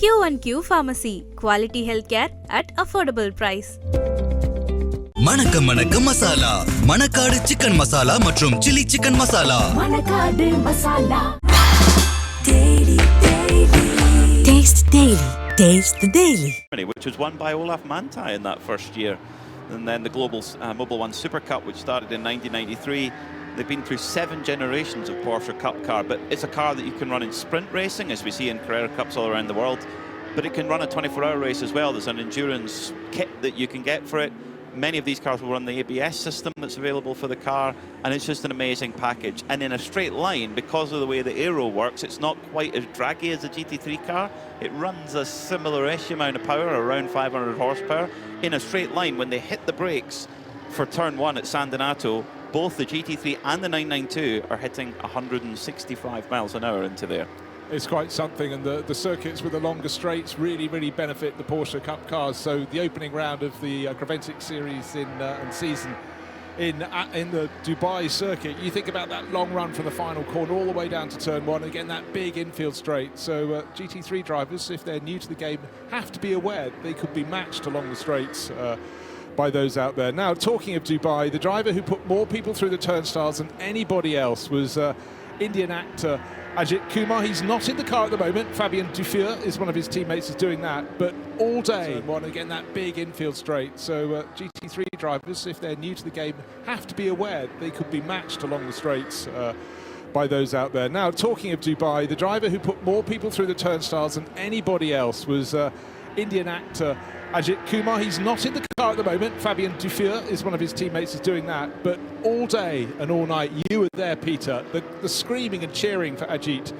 Q1Q Pharmacy. Quality healthcare at affordable price. மணக்க மணக்க masala, Manakkadu chicken masala மற்றும் chilli chicken masala. Manakkadu masala. Daily, daily. Taste daily. Taste the daily. Which was won by Olaf Manthey in that first year. And then the Global Mobile One Super Cup, which started in 1993. They've been through 7 generations of Porsche Cup car, but it's a car that you can run in sprint racing, as we see in Carrera Cups all around the world. But it can run a 24-hour race as well. There's an endurance kit that you can get for it. Many of these cars will run the ABS system that's available for the car, and it's just an amazing package. And in a straight line, because of the way the aero works, it's not quite as draggy as a GT3 car. It runs a similar-ish amount of power, around 500 horsepower. In a straight line, when they hit the brakes for turn 1 at San Donato, both the GT3 and the 992 are hitting 165 miles an hour into there. It's quite something, and the circuits with the longer straights really benefit the Porsche Cup cars. So the opening round of the Graventic series and season in the Dubai circuit, you think about that long run from the final corner all the way down to turn 1, again that big infield straight. So GT3 drivers, if they're new to the game, have to be aware they could be matched along the straights by those out there. Now, talking of Dubai, the driver who put more people through the turnstiles than anybody else was Indian actor Ajith Kumar. He's not in the car at the moment. Fabien Dufour is one of his teammates is doing that, but all day one, again that big infield straight. So GT3 drivers, if they're new to the game, have to be aware they could be matched along the straights by those out there. Now, talking of Dubai, the driver who put more people through the turnstiles than anybody else was Indian actor Ajith Kumar. He's not in the car at the moment. Fabien Dufour is one of his teammates is doing that, but all day and all night, you were there, Peter. The screaming and cheering for Ajith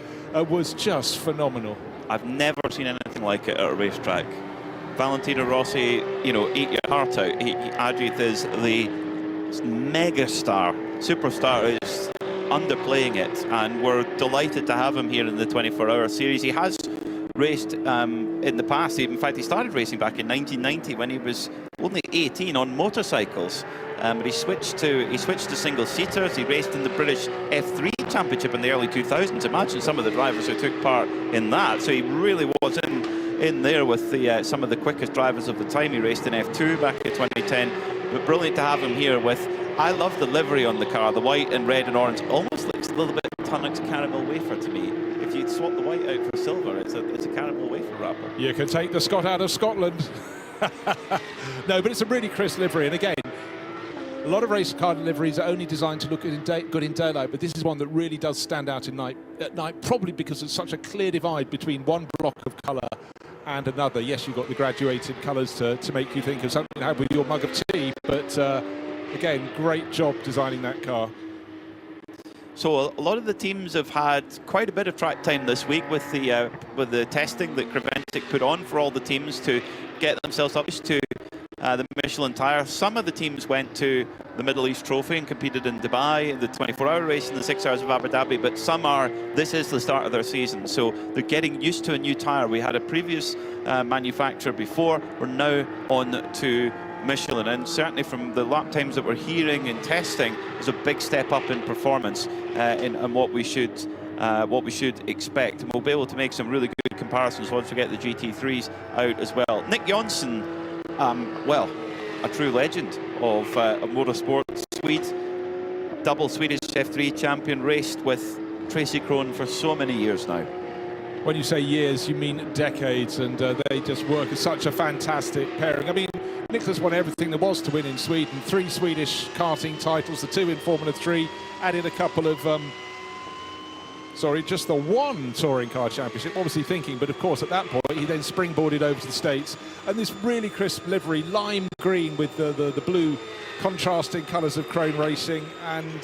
was just phenomenal. I've never seen anything like it at a racetrack. Valentino Rossi, eat your heart out. Ajith is the mega star, superstar, is underplaying it, and we're delighted to have him here in the 24-hour series. He has raced in the past. In fact, he started racing back in 1990 when he was only 18 on motorcycles. But he switched to single seaters. He raced in the British F3 Championship in the early 2000s. Imagine some of the drivers who took part in that. So he really was in there with some of the quickest drivers of the time. He raced in F2 back in 2010. But brilliant to have him here with. I love the livery on the car, the white and red and orange. Almost looks a little bit Tunnock's caramel wafer to me. If you'd swap the white out for silver, it's a caramel wafer wrapper. You can take the Scot out of Scotland. No, but it's a really crisp livery. And again, a lot of race car liveries are only designed to look good in daylight, but this is one that really does stand out at night, probably because it's such a clear divide between one block of colour and another. Yes, you've got the graduated colours to make you think of something to have with your mug of tea, but again, great job designing that car. So a lot of the teams have had quite a bit of track time this week with the testing that Graventic put on for all the teams to get themselves up to the Michelin tyre. Some of the teams went to the Middle East Trophy and competed in Dubai, the 24-hour race in the 6 hours of Abu Dhabi, but this is the start of their season, so they're getting used to a new tyre. We had a previous manufacturer before. We're now on to Michelin, and certainly from the lap times that we're hearing and testing, there's a big step up in performance in what we should expect, and we'll be able to make some really good comparisons once we get the GT3s out as well. Nick Jonsson, a true legend of motorsport, Swede, double Swedish F3 champion, raced with Tracy Krohn for so many years now. When you say years, you mean decades, and they just work as such a fantastic pairing. I mean, Nicholas won everything there was to win in Sweden. 3 Swedish karting titles, the 2 in Formula 3, added a couple of, just the 1 touring car championship. What was he thinking? But of course, at that point, he then springboarded over to the States. And this really crisp livery, lime green with the blue contrasting colours of Krone Racing. And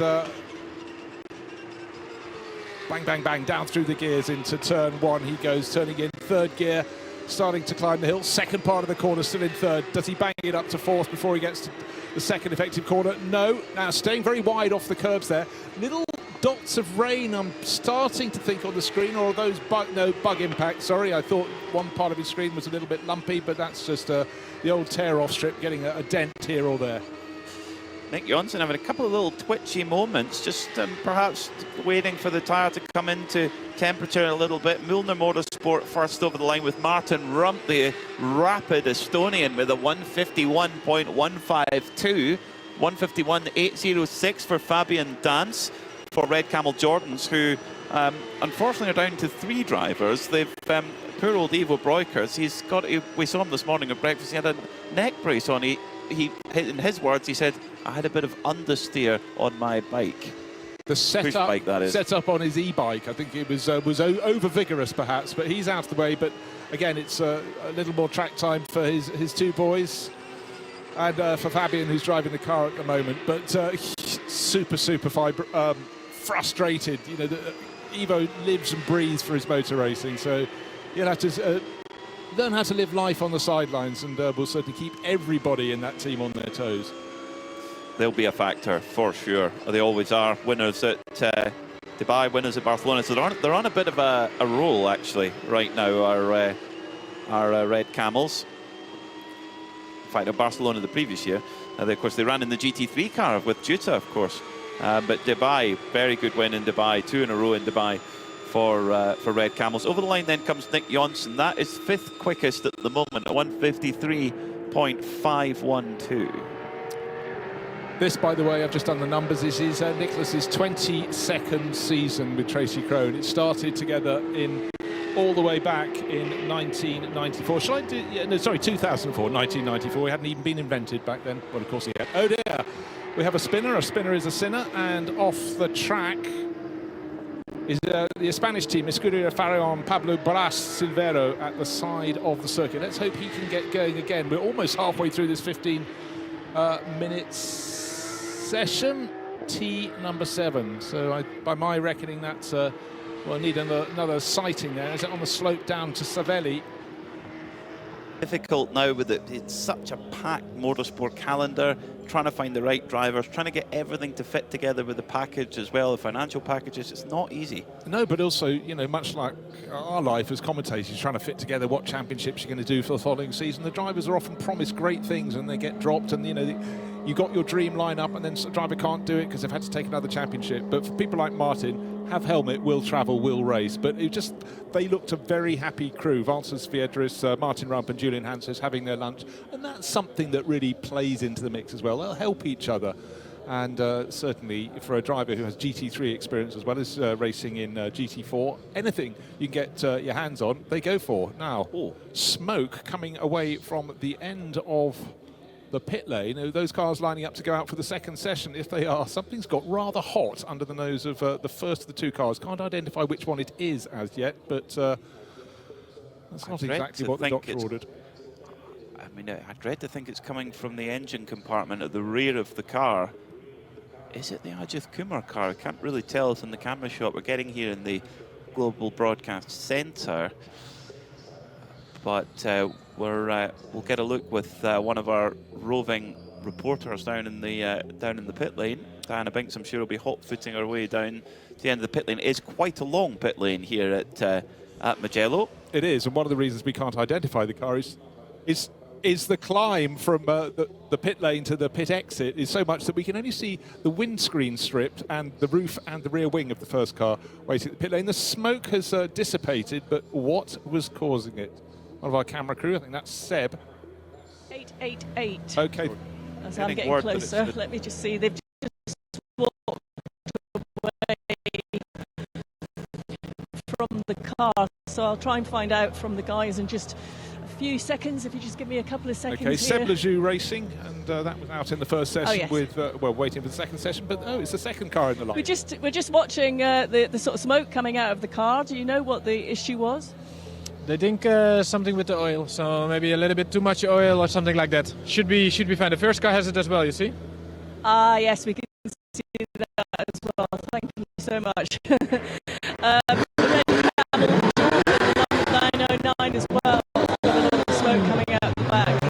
bang, bang, bang, down through the gears into turn 1 he goes, turning in 3rd gear, starting to climb the hill. Second part of the corner, still in 3rd. Does he bang it up to 4th before he gets to the second effective corner? No. Now staying very wide off the curbs there. Little dots of rain, I'm starting to think on the screen, or those bug impact. Sorry, I thought one part of his screen was a little bit lumpy, but that's just the old tear-off strip getting a dent here or there. Nick Jonsson having a couple of little twitchy moments, just perhaps waiting for the tyre to come into temperature a little bit. Milner Motorsport first over the line with Martin Rump, the rapid Estonian, with a 151.152. 151.806 for Fabian Dance for Red Camel Jordans, who unfortunately are down to 3 drivers. They've poor old Ivo Breukers, we saw him this morning at breakfast, he had a neck brace on. He in his words, he said, I had a bit of understeer on my bike. The setup, bike, that is. Set up on his e-bike, I think it was over vigorous perhaps, but he's out of the way. But again, it's a little more track time for his 2 boys, and for Fabian, who's driving the car at the moment. But super frustrated. You know, Ivo lives and breathes for his motor racing, so you'll have to learn how to live life on the sidelines, and we'll certainly keep everybody in that team on their toes. They'll be a factor for sure. They always are. Winners at Dubai, winners at Barcelona. So they're on a bit of a roll actually right now. Our Red Camels. In fact, at Barcelona the previous year, of course they ran in the GT3 car with Juta, of course. But Dubai, very good win in Dubai, 2 in a row in Dubai for Red Camels. Over the line then comes Nick Jonsson. That is 5th quickest at the moment, at 153.512. This, by the way, I've just done the numbers. This is Nicholas's 22nd season with Tracy Crone. It started together all the way back in 1994. Shall I do? Yeah, no, sorry, 2004, 1994. It hadn't even been invented back then. Well, of course he had. Oh dear. We have a spinner. A spinner is a sinner. And off the track is the Spanish team, Escuderia Faraon, Pablo Bras Silvero at the side of the circuit. Let's hope he can get going again. We're almost halfway through this 15 minutes session, T number 7. So by my reckoning, that's we'll need another sighting there. Is it on the slope down to Savelli? Difficult now with it's such a packed motorsport calendar, trying to find the right drivers, trying to get everything to fit together with the package as well, the financial packages. It's not easy. No, but also, you know, much like our life as commentators, trying to fit together what championships you're going to do for the following season. The drivers are often promised great things and they get dropped, and you know, you got your dream lineup and then a driver can't do it because they've had to take another championship. But for people like Martin, have helmet, will travel, will race. But they looked a very happy crew. Valters Viedris, Martin Rump and Julian Hanses having their lunch. And that's something that really plays into the mix as well. They'll help each other. And certainly for a driver who has GT3 experience as well as racing in GT4, anything you can get your hands on, they go for. Now, smoke coming away from the end of the pit lane. Those cars lining up to go out for the second session. If they are, something's got rather hot under the nose of the first of the 2 cars. Can't identify which one it is as yet, but that's not exactly what the doctor ordered. I mean, I dread to think it's coming from the engine compartment at the rear of the car. Is it the Ajith Kumar car? I can't really tell from the camera shot we're getting here in the Global Broadcast Centre. But we'll get a look with one of our roving reporters down in the pit lane. Diana Binks, I'm sure, will be hot-footing her way down to the end of the pit lane. It is quite a long pit lane here at Mugello. It is, and one of the reasons we can't identify the car is the climb from the pit lane to the pit exit is so much that we can only see the windscreen stripped and the roof and the rear wing of the first car waiting at the pit lane. The smoke has dissipated, but what was causing it? One of our camera crew, I think that's Seb. 888. Okay. As I'm getting closer, let me just see. They've just walked away from the car, so I'll try and find out from the guys in just a few seconds. If you just give me a couple of seconds. Okay, Seb here. Lejoux Racing, and that was out in the first session yes. with waiting for the second session. But it's the second car in the line. We're just watching the sort of smoke coming out of the car. Do you know what the issue was? They think something with the oil, so maybe a little bit too much oil or something like that. Should be fine. The first car has it as well, you see? Yes, we can see that as well. Thank you so much. The Red Camel 909 as well. Got a little smoke coming out the back,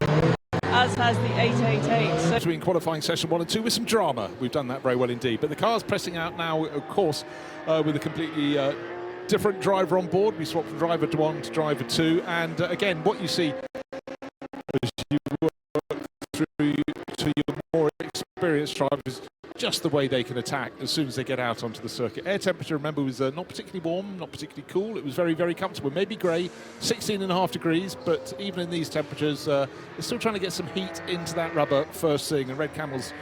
as has the 888. So between qualifying session 1 and 2 with some drama. We've done that very well indeed. But the car's pressing out now, of course, with a completely different driver on board. We swapped from driver 1 to driver 2, and again, what you see as you work through to your more experienced experienced drivers, just the way they can attack as soon as they get out onto the circuit. Air temperature, remember, was not particularly warm, not particularly cool. It was very, very comfortable. Maybe grey, 16.5 degrees, but even in these temperatures, they're still trying to get some heat into that rubber first thing. And Red Camel's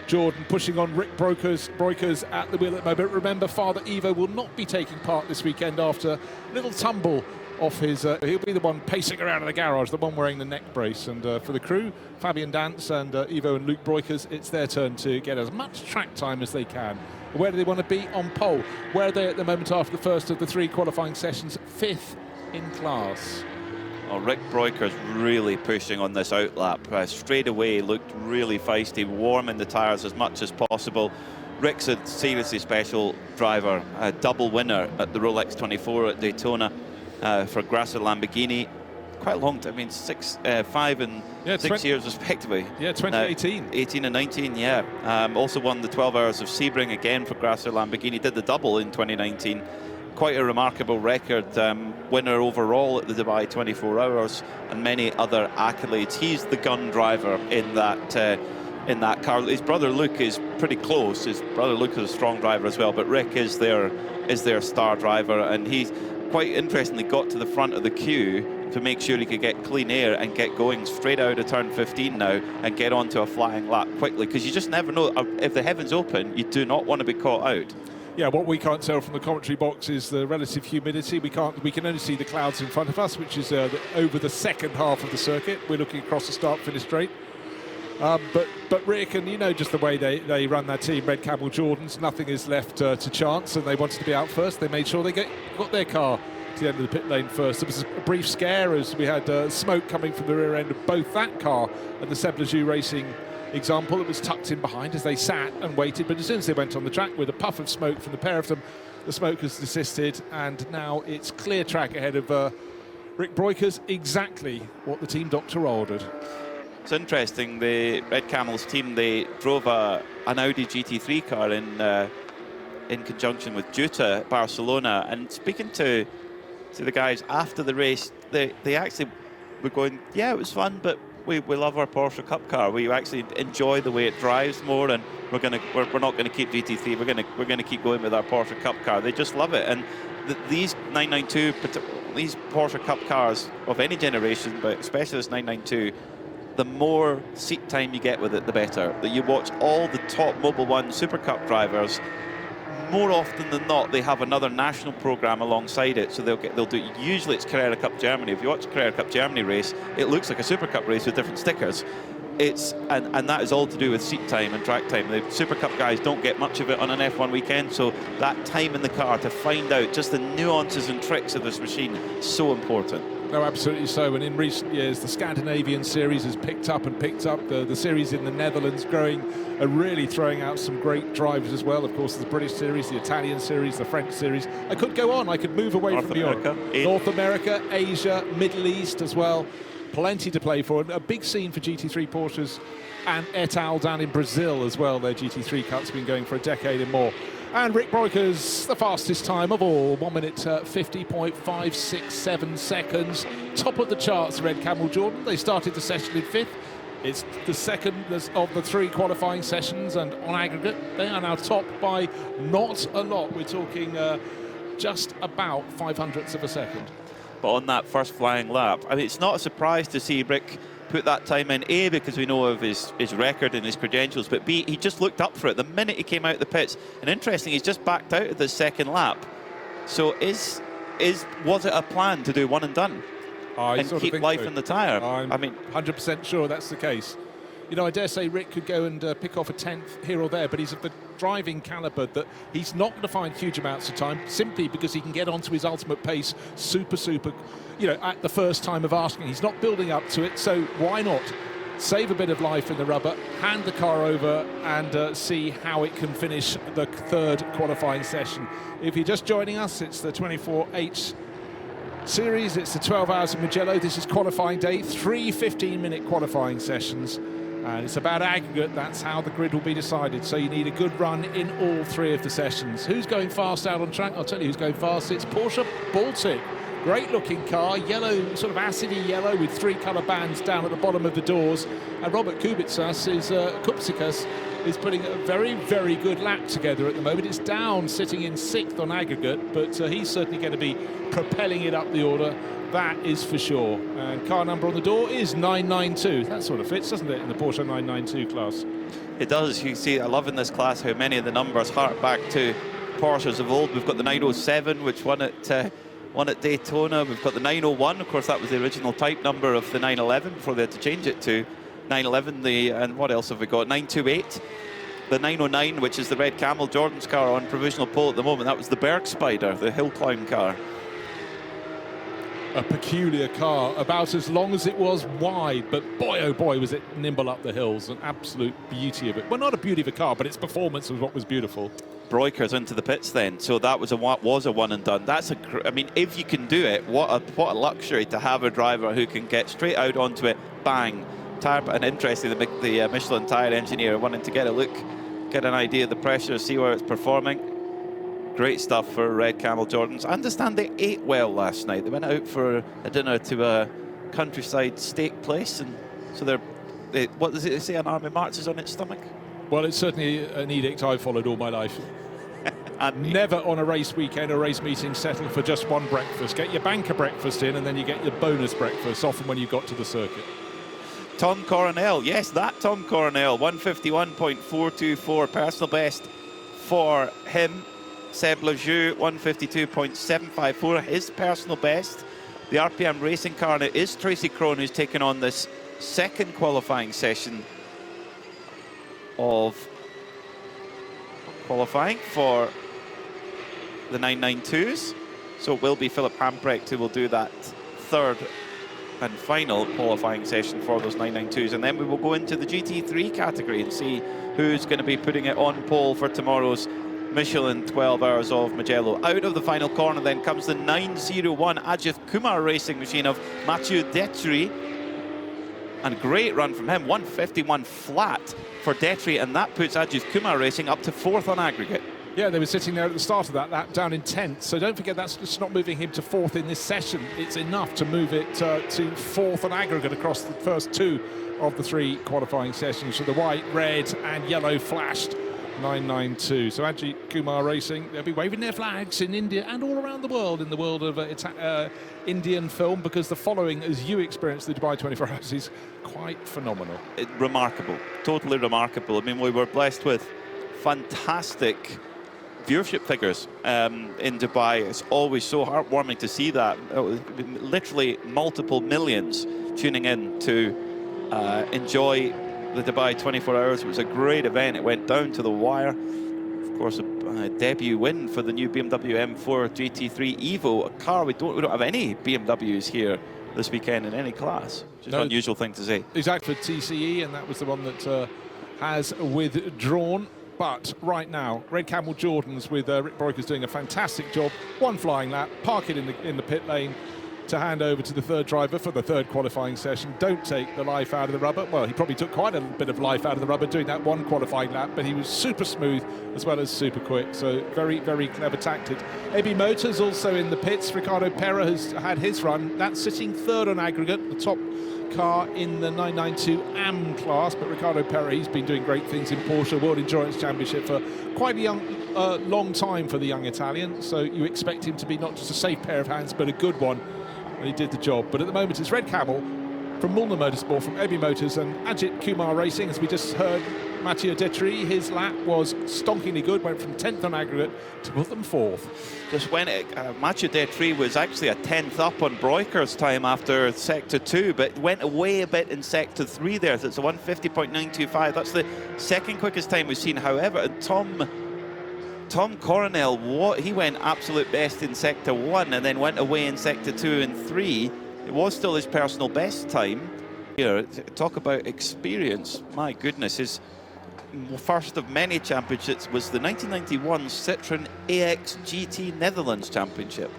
Jordan pushing on Rick Breukers at the wheel at the moment. Remember, Father Evo will not be taking part this weekend after a little tumble off his... he'll be the one pacing around in the garage, the one wearing the neck brace. And for the crew, Fabian Dance and Evo and Luke Breukers, it's their turn to get as much track time as they can. Where do they want to be? On pole. Where are they at the moment after the first of the 3 qualifying sessions? 5th in class. Oh, Rick Breukers really pushing on this outlap. Straight away looked really feisty, warming the tyres as much as possible. Rick's a seriously special driver, a double winner at the Rolex 24 at Daytona for Grasser Lamborghini. Quite a long time, I mean, 5 and 6 years respectively. Yeah, 2018. 18 and 19, yeah. Also won the 12 Hours of Sebring again for Grasser Lamborghini, did the double in 2019. Quite a remarkable record, winner overall at the Dubai 24 Hours and many other accolades. He's the gun driver in that car. His brother Luke is pretty close. His brother Luke is a strong driver as well, but Rick is their star driver, and he's quite interestingly got to the front of the queue to make sure he could get clean air and get going straight out of turn 15 now and get onto a flying lap quickly, because you just never know. If the heavens open, you do not want to be caught out. Yeah, what we can't tell from the commentary box is the relative humidity. We can only see the clouds in front of us, which is over the second half of the circuit. We're looking across the start-finish straight. But Rick, and you know just the way they run their team, Red Camel Jordans, nothing is left to chance, and they wanted to be out first. They made sure they got their car to the end of the pit lane first. There was a brief scare as we had smoke coming from the rear end of both that car and the Seb Lejeune Racing example. It was tucked in behind as they sat and waited, but as soon as they went on the track with a puff of smoke from the pair of them, the smoke has desisted, and now it's clear track ahead of Rick Breukers, exactly what the team doctor ordered. It's interesting, the Red Camels team, they drove an Audi GT3 car in conjunction with Juta Barcelona, and speaking to the guys after the race, they actually were going, yeah, it was fun, but we love our Porsche Cup car. We actually enjoy the way it drives more, and we're not going to keep GT3. We're going to keep going with our Porsche Cup car. They just love it, and these 992, these Porsche Cup cars of any generation, but especially this 992, the more seat time you get with it, the better. That you watch all the top Mobil 1 Super Cup drivers. More often than not, they have another national program alongside it, so they'll do. Usually, it's Carrera Cup Germany. If you watch a Carrera Cup Germany race, it looks like a Super Cup race with different stickers. And that is all to do with seat time and track time. The Super Cup guys don't get much of it on an F1 weekend, so that time in the car to find out just the nuances and tricks of this machine is so important. No, absolutely so. And in recent years, the Scandinavian series has picked up. The series in the Netherlands growing, really throwing out some great drivers as well. Of course, the British series, the Italian series, the French series. I could go on. I could move away North from America. North America, Asia, Middle East as well. Plenty to play for. And a big scene for GT3 Porsches and et al. Down in Brazil as well. Their GT3 Cup's been going for a decade and more. And Rick Breukers, the fastest time of all, 1 minute 50.567 seconds. Top of the charts, Red Camel Jordan. They started the session in 5th. It's the second of the 3 qualifying sessions, and on aggregate, they are now topped by not a lot. We're talking just about 0.05 of a second. But on that first flying lap, I mean, it's not a surprise to see Rick put that time in, A, because we know of his record and his credentials, but B, he just looked up for it the minute he came out the pits. And interesting, he's just backed out of the second lap. So was it a plan to do one and done and keep life in the tyre? I mean, 100% sure that's the case. You know, I dare say Rick could go and pick off a 10th here or there, but he's of the driving calibre that he's not going to find huge amounts of time, simply because he can get onto his ultimate pace super, you know, at the first time of asking. He's not building up to it, so why not save a bit of life in the rubber, hand the car over, and see how it can finish the 3rd qualifying session. If you're just joining us, it's the 24H series. It's the 12 Hours of Mugello. This is qualifying day, 3 15-minute qualifying sessions. And it's about aggregate. That's how the grid will be decided. So you need a good run in all 3 of the sessions. Who's going fast out on track? I'll tell you who's going fast. It's Porsche Baltic. Great looking car, yellow, sort of acidy yellow with 3 colour bands down at the bottom of the doors. And Robert Kubica is putting a very, very good lap together at the moment. It's down, sitting in 6th on aggregate, but he's certainly going to be propelling it up the order. That is for sure. And car number on the door is 992. That sort of fits, doesn't it, in the Porsche 992 class? It does. You see, I love in this class how many of the numbers hark back to Porsches of old. We've got the 907, which won at Daytona. We've got the 901. Of course, that was the original type number of the 911 before they had to change it to 911. And what else have we got? 928. The 909, which is the red camel, Jordan's car on provisional pole at the moment. That was the Berg Spider, the hill climb car. A peculiar car, about as long as it was wide, but boy oh boy was it nimble up the hills. An absolute beauty of it. Well, not a beauty of a car, but its performance was what was beautiful. Breukers into the pits then, so that was a one and done. I mean, if you can do it, what a luxury to have a driver who can get straight out onto it, bang, tire. And interesting, the Michelin tyre engineer wanting to get a look, get an idea of the pressure, see where it's performing. Great stuff for Red Camel Jordans. I understand they ate well last night. They went out for a dinner to a countryside steak place, and so what does it say? An army march is on its stomach. Well, it's certainly an edict I've followed all my life. And never on a race weekend or race meeting settle for just one breakfast. Get your banker breakfast in, and then you get your bonus breakfast, often when you've got to the circuit. Tom Coronel, yes, that Tom Coronel, 151.424, personal best for him. Seb Lejeune, 152.754, his personal best. The RPM racing car now is Tracy Crone, who's taken on this second qualifying session of qualifying for the 992s. So it will be Philip Hamprecht who will do that third and final qualifying session for those 992s. And then we will go into the GT3 category and see who's going to be putting it on pole for tomorrow's Michelin 12 Hours of Mugello. Out of the final corner then comes the 901 Ajith Kumar racing machine of Mathieu Detry. And great run from him, 151 flat for Detry, and that puts Ajith Kumar racing up to 4th on aggregate. Yeah, they were sitting there at the start of that lap down in 10th, so don't forget that's just not moving him to 4th in this session. It's enough to move it to 4th on aggregate across the first 2 of the 3 qualifying sessions. So the white, red and yellow flashed 992. So Ajit Kumar Racing, they'll be waving their flags in India and all around the world in the world of Indian film, because the following, as you experienced the Dubai 24 Hours, is quite phenomenal. Remarkable, totally remarkable. I mean, we were blessed with fantastic viewership figures in Dubai. It's always so heartwarming to see that. Literally multiple millions tuning in to enjoy the Dubai 24 Hours. It was a great event. It went down to the wire. Of course, a debut win for the new BMW M4 GT3 Evo, a car we don't have any BMWs here this weekend in any class, which is an unusual thing to say. Exactly, for TCE, and that was the one that has withdrawn. But right now, Red Camel Jordans with Rick Breukers doing a fantastic job. One flying lap, park it in the pit lane to hand over to the third driver for the third qualifying session. Don't take the life out of the rubber. Well, he probably took quite a bit of life out of the rubber doing that one qualifying lap, but he was super smooth as well as super quick. So very, very clever tactic. AB Motors also in the pits. Ricardo Pera has had his run. That's sitting 3rd on aggregate, the top car in the 992 AM class. But Ricardo Pera, he's been doing great things in Porsche World Endurance Championship for quite a long time for the young Italian. So you expect him to be not just a safe pair of hands, but a good one. And he did the job. But at the moment, it's Red Camel from Mulner Motorsport, from AB Motors, and Ajit Kumar Racing. As we just heard, Mathieu Detry, his lap was stonkingly good, went from 10th on aggregate to put them 4th. Just when Mathieu Detry was actually a 10th up on Breukers' time after Sector 2, but went away a bit in Sector 3 there. So it's a 150.925. That's the second quickest time we've seen. However, Tom Coronel, he went absolute best in Sector 1 and then went away in Sector 2 and 3. It was still his personal best time. Here, talk about experience. My goodness, his first of many championships was the 1991 Citroën AX GT Netherlands Championship.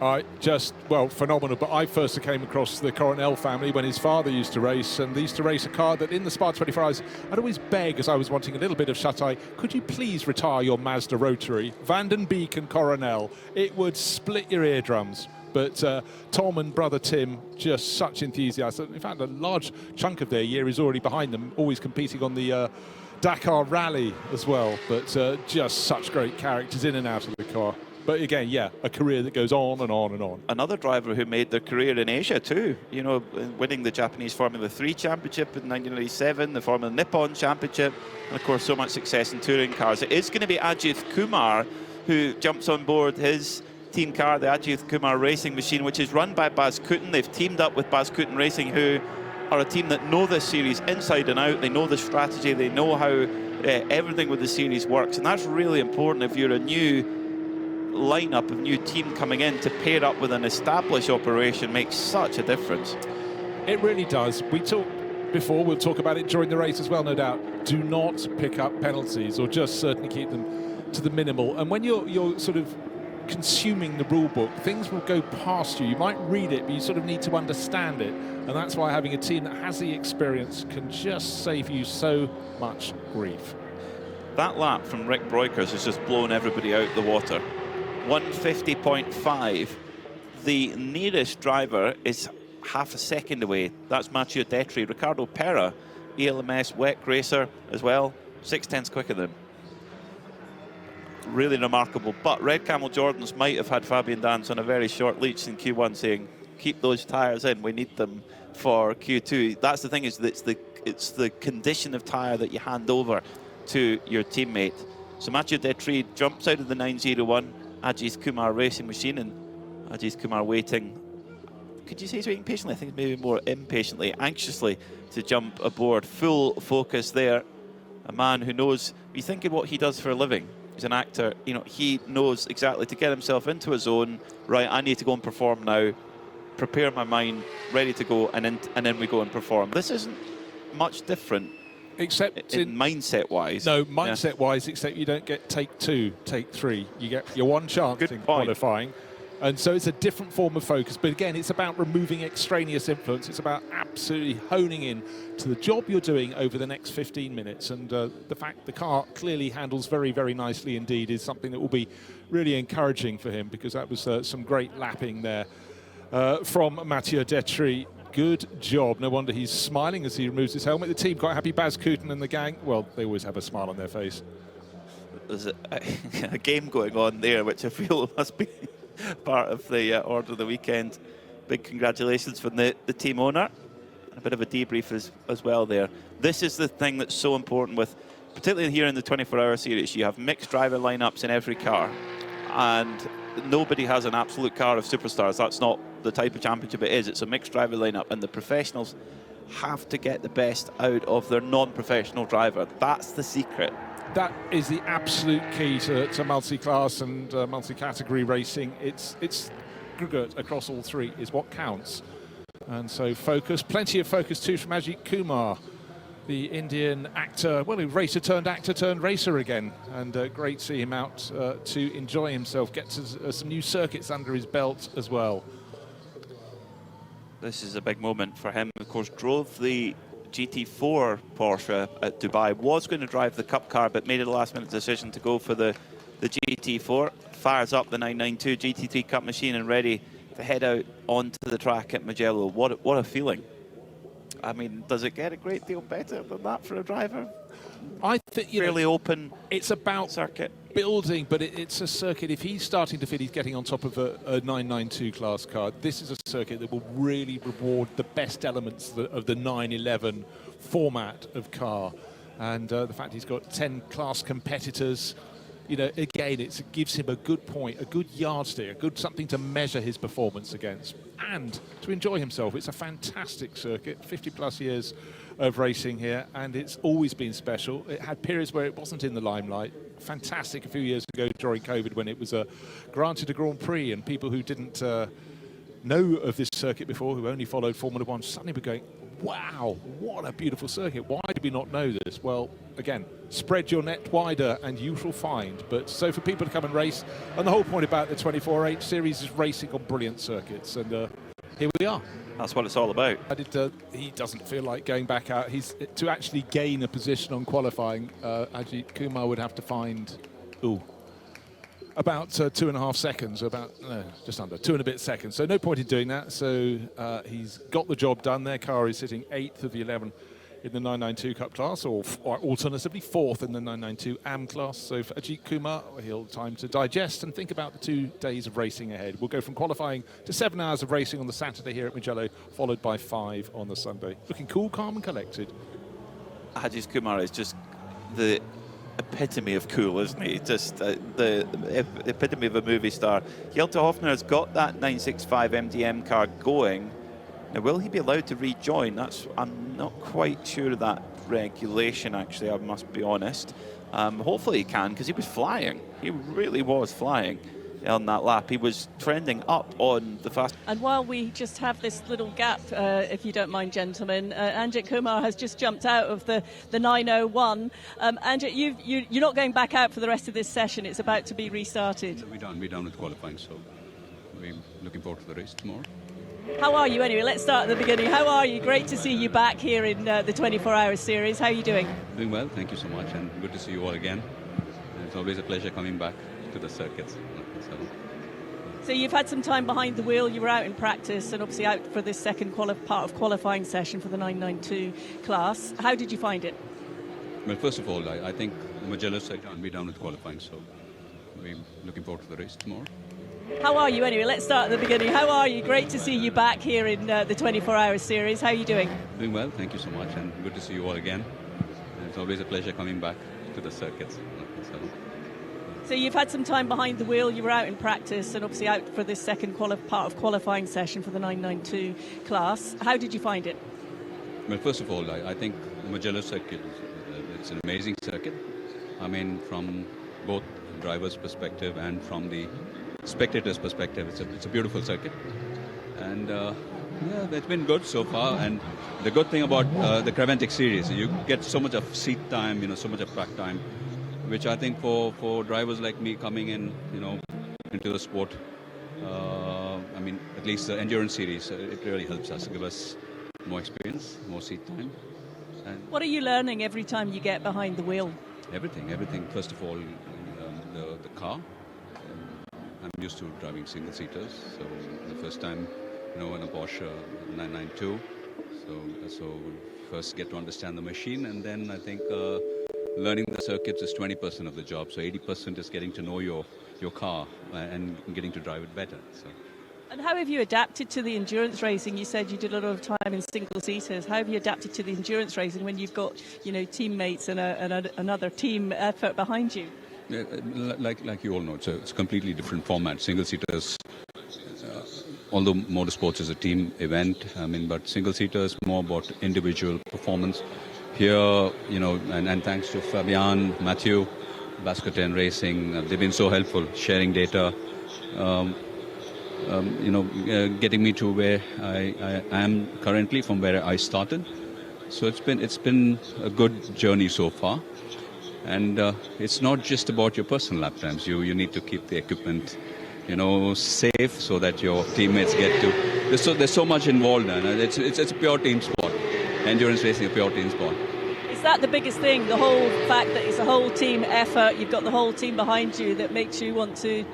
Well, phenomenal. But I first came across the Coronel family when his father used to race, and they used to race a car that in the Spa 24 Hours, I'd always beg, as I was wanting a little bit of shut-eye, could you please retire your Mazda Rotary? Van den Beek and Coronel. It would split your eardrums. But Tom and brother Tim, just such enthusiasts. In fact, a large chunk of their year is already behind them, always competing on the Dakar Rally as well. But just such great characters in and out of the car. But again, yeah, a career that goes on and on and on. Another driver who made their career in Asia too, you know, winning the Japanese Formula 3 Championship in 1987, the Formula Nippon Championship, and of course so much success in touring cars. It is going to be Ajith Kumar who jumps on board his team car, the Ajith Kumar Racing Machine, which is run by Baz Kooten. They've teamed up with Baz Kooten Racing, who are a team that know this series inside and out. They know the strategy, they know how everything with the series works, and that's really important if you're a new lineup of new team coming in. To pair up with an established operation makes such a difference. It really does. We talked before, we'll talk about it during the race as well, no doubt. Do not pick up penalties, or just certainly keep them to the minimal. And when you're sort of consuming the rule book, things will go past you. You might read it, but you sort of need to understand it. And that's why having a team that has the experience can just save you so much grief. That lap from Rick Breukers has just blown everybody out the water. 150.5. The nearest driver is half a second away. That's Mathieu Detry. Ricardo Pera, ELMS WEC racer as well, 6/10 quicker than. Really remarkable. But Red Camel Jordans might have had Fabian Dance on a very short leash in Q1 saying, keep those tyres in, we need them for Q2. That's the thing, is that it's the condition of tyre that you hand over to your teammate. So Mathieu Detry jumps out of the 901 Ajith Kumar Racing Machine, and Ajith Kumar waiting. Could you say he's waiting patiently? I think maybe more impatiently, anxiously to jump aboard. Full focus there. A man who knows, you think of what he does for a living. He's an actor, you know, he knows exactly to get himself into a zone. Right, I need to go and perform now. Prepare my mind, ready to go, and then we go and perform. This isn't much different, except in mindset-wise. No, mindset-wise, except you don't get take 2, take 3. You get your one chance in qualifying. And so it's a different form of focus. But again, it's about removing extraneous influence. It's about absolutely honing in to the job you're doing over the next 15 minutes. And the fact the car clearly handles very, very nicely indeed is something that will be really encouraging for him, because that was some great lapping there from Mathieu Detry. Good job. No wonder he's smiling as he removes his helmet. The team quite happy. Baz Kooten and the gang, well, they always have a smile on their face. There's a game going on there, which I feel must be part of the order of the weekend. Big congratulations from the team owner. A bit of a debrief as well there. This is the thing that's so important with, particularly here in the 24-hour series, you have mixed driver lineups in every car, and nobody has an absolute car of superstars. That's not the type of championship it is. It's a mixed driver lineup, and the professionals have to get the best out of their non-professional driver. That's the secret. That is the absolute key to multi-class and multi-category racing. It's aggregate across all three is what counts. And so focus, plenty of focus too from Ajith Kumar, the Indian actor, well, a racer turned actor turned racer again. And great to see him out to enjoy himself, get to, some new circuits under his belt as well. This is a big moment for him. Of course, drove the GT4 Porsche at Dubai, was going to drive the Cup car, but made a last-minute decision to go for the GT4. Fires up the 992 GT3 Cup machine and ready to head out onto the track at Mugello. What a feeling. I mean, does it get a great deal better than that for a driver? I think, fairly open. It's about circuit building, but it's a circuit. If he's starting to feel he's getting on top of a 992 class car, this is a circuit that will really reward the best elements of the 911 format of car. And the fact he's got 10 class competitors, you know, again, it gives him a good point, a good yardstick, a good something to measure his performance against and to enjoy himself. It's a fantastic circuit, 50 plus years of racing here, and it's always been special. It had periods where it wasn't in the limelight. Fantastic a few years ago during COVID when it was granted a Grand Prix, and people who didn't know of this circuit before, who only followed Formula One, suddenly were going, wow, what a beautiful circuit. Why did we not know this? Well, again, spread your net wider and you shall find. But so for people to come and race, and the whole point about the 24H series is racing on brilliant circuits, and here we are. That's what it's all about. He doesn't feel like going back out. To actually gain a position on qualifying, Ajith Kumar would have to find, about 2.5 seconds, just under 2 and a bit seconds. So no point in doing that. So he's got the job done. Their car is sitting 8th of the 11 in the 992 Cup class, or alternatively 4th in the 992 AM class. So for Ajith Kumar, he'll have time to digest and think about the 2 days of racing ahead. We'll go from qualifying to 7 hours of racing on the Saturday here at Mugello, followed by 5 on the Sunday. Looking cool, calm and collected. Ajith Kumar is just the epitome of cool, isn't he? Just the epitome of a movie star. Hjelte Hofner has got that 965 MDM car going. Now, will he be allowed to rejoin? I'm not quite sure of that regulation, actually, I must be honest. Hopefully he can, because he was flying. He really was flying on that lap. He was trending up on the fast. And while we just have this little gap, if you don't mind, gentlemen, Ajith Kumar has just jumped out of the 901. Ajith, you're not going back out for the rest of this session. It's about to be restarted. We're done with qualifying, so we're looking forward to the race tomorrow. How are you anyway? Let's start at the beginning. How are you? Great to see you back here in the 24-hour series. How are you doing? Doing well, thank you so much, and good to see you all again. It's always a pleasure coming back to the circuits. So you've had some time behind the wheel. You were out in practice and obviously out for this second part of qualifying session for the 992 class. How did you find it? Well, first of all, I think Mugello said we're done with qualifying, so we're looking forward to the race tomorrow. How are you anyway? Let's start at the beginning. How are you? Great to see you back here in the 24-hour series. How are you doing? Doing well, thank you so much, and good to see you all again. It's always a pleasure coming back to the circuits. So you've had some time behind the wheel. You were out in practice and obviously out for this second part of qualifying session for the 992 class. How did you find it? Well, first of all, I think Mugello circuit, it's an amazing circuit. I mean, from both driver's perspective and from the spectator's perspective, it's a beautiful circuit. And yeah, it's been good so far. And the good thing about the Creventic series, you get so much of seat time, so much of track time, which I think for drivers like me coming in, into the sport, I mean, at least the endurance series, it really helps us, give us more experience, more seat time. And what are you learning every time you get behind the wheel? Everything. First of all, the car. I'm used to driving single-seaters, so the first time, in a Porsche 992. So first get to understand the machine, and then I think learning the circuits is 20% of the job. So 80% is getting to know your car and getting to drive it better. So. And how have you adapted to the endurance racing? You said you did a lot of time in single-seaters. How have you adapted to the endurance racing when you've got, teammates and another team effort behind you? Yeah, like you all know, it's a completely different format. Single-seaters, although motorsports is a team event, but single-seaters more about individual performance. Here, and thanks to Fabian, Matthew, Bascoten Racing, they've been so helpful, sharing data, getting me to where I am currently from where I started. So it's been a good journey so far. And it's not just about your personal lap times. You need to keep the equipment, safe so that your teammates get to. There's so much involved, and it's a pure team sport. Endurance racing, a pure team sport. Is that the biggest thing? The whole fact that it's a whole team effort. You've got the whole team behind you that makes you want to.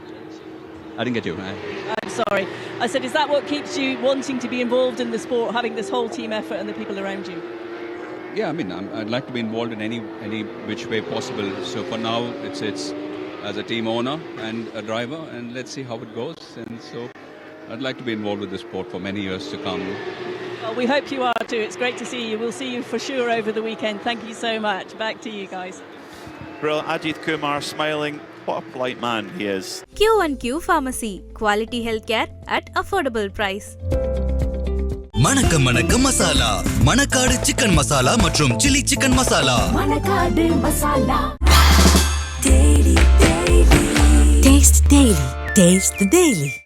I didn't get you. I'm sorry. I said, is that what keeps you wanting to be involved in the sport, having this whole team effort and the people around you? Yeah, I'd like to be involved in any which way possible. So for now, it's as a team owner and a driver, and let's see how it goes. And so I'd like to be involved with the sport for many years to come. Well, we hope you are too. It's great to see you. We'll see you for sure over the weekend. Thank you so much. Back to you guys. Brilliant. Ajith Kumar smiling. What a polite man he is. Q&Q Pharmacy. Quality healthcare at affordable price. மணக்க masala Manakkadu chicken masala மற்றும் chilli chicken masala Manakkadu masala Daily Taste the Daily